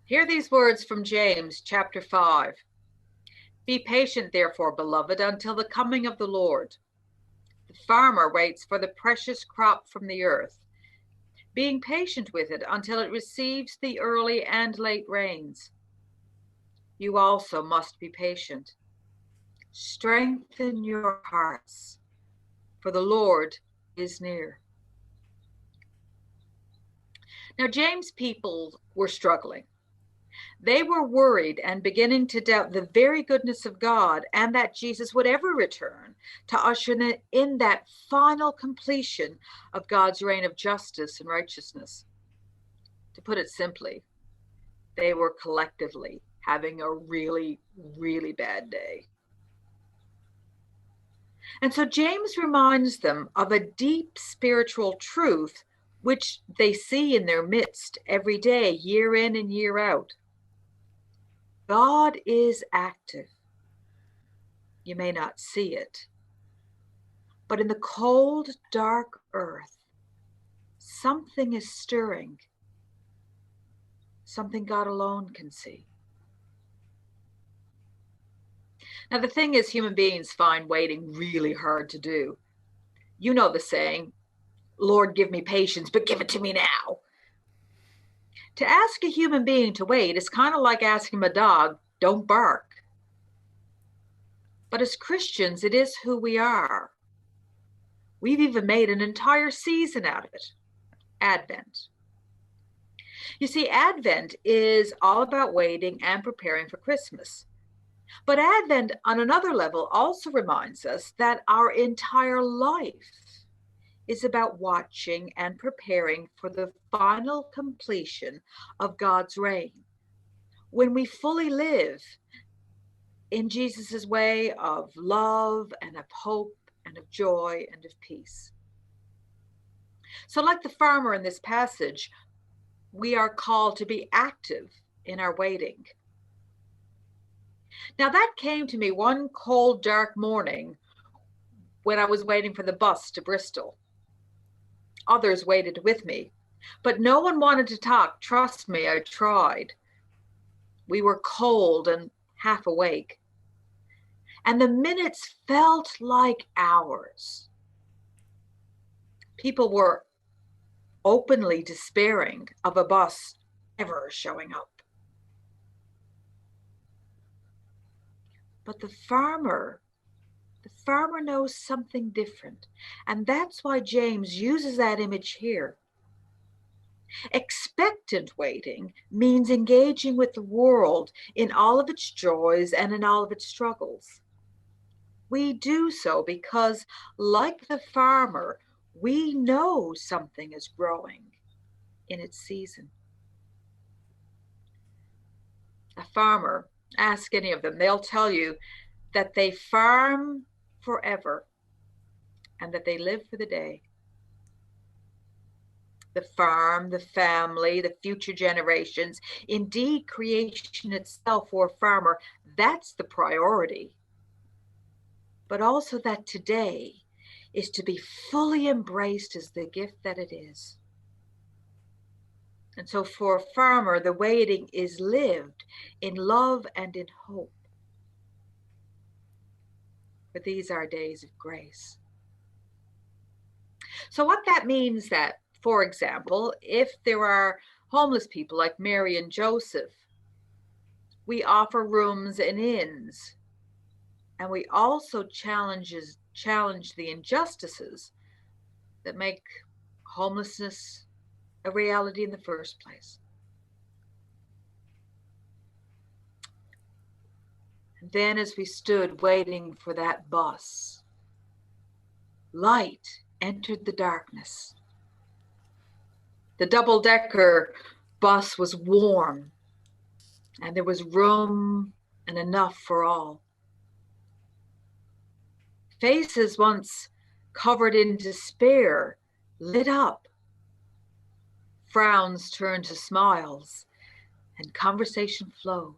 Hear these words from James chapter 5. Be patient, therefore, beloved, until the coming of the Lord. The farmer waits for the precious crop from the earth, being patient with it until it receives the early and late rains. You also must be patient. Strengthen your hearts, for the Lord is near. Now, James' people were struggling. They were worried and beginning to doubt the very goodness of God and that Jesus would ever return to usher in that final completion of God's reign of justice and righteousness. To put it simply, they were collectively having a really, really bad day. And so James reminds them of a deep spiritual truth which they see in their midst every day, year in and year out. God is active. You may not see it, but in the cold, dark earth, something is stirring, something God alone can see. Now, the thing is, human beings find waiting really hard to do. You know the saying, Lord, give me patience, but give it to me now. To ask a human being to wait is kind of like asking a dog, don't bark. But as Christians, it is who we are. We've even made an entire season out of it, Advent. You see, Advent is all about waiting and preparing for Christmas. But Advent, on another level, also reminds us that our entire life is about watching and preparing for the final completion of God's reign, when we fully live in Jesus's way of love and of hope and of joy and of peace. So like the farmer in this passage, we are called to be active in our waiting. Now that came to me one cold, dark morning when I was waiting for the bus to Bristol. Others waited with me, but no one wanted to talk. Trust me, I tried. We were cold and half awake, and the minutes felt like hours. People were openly despairing of a bus ever showing up. But the farmer knows something different, and that's why James uses that image here. Expectant waiting means engaging with the world in all of its joys and in all of its struggles. We do so because, like the farmer, we know something is growing in its season. A farmer, ask any of them, they'll tell you that they farm forever and that they live for the day. The farm, the family, the future generations, indeed creation itself for a farmer, that's the priority. But also that today is to be fully embraced as the gift that it is. And so for a farmer, the waiting is lived in love and in hope. For these are days of grace. So what that means that, for example, if there are homeless people like Mary and Joseph, we offer rooms and inns, and we also challenge the injustices that make homelessness a reality in the first place. And then as we stood waiting for that bus, light entered the darkness. The double-decker bus was warm, and there was room and enough for all. Faces once covered in despair lit up. Frowns turned to smiles, and conversation flowed.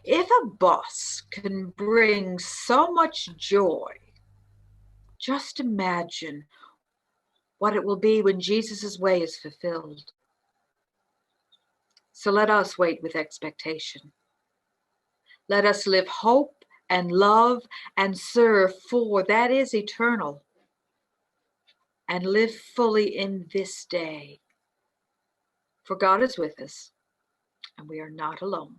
If a bus can bring so much joy, just imagine what it will be when Jesus' way is fulfilled. So let us wait with expectation. Let us live hope and love and serve, for that is eternal, and live fully in this day. For God is with us, and we are not alone.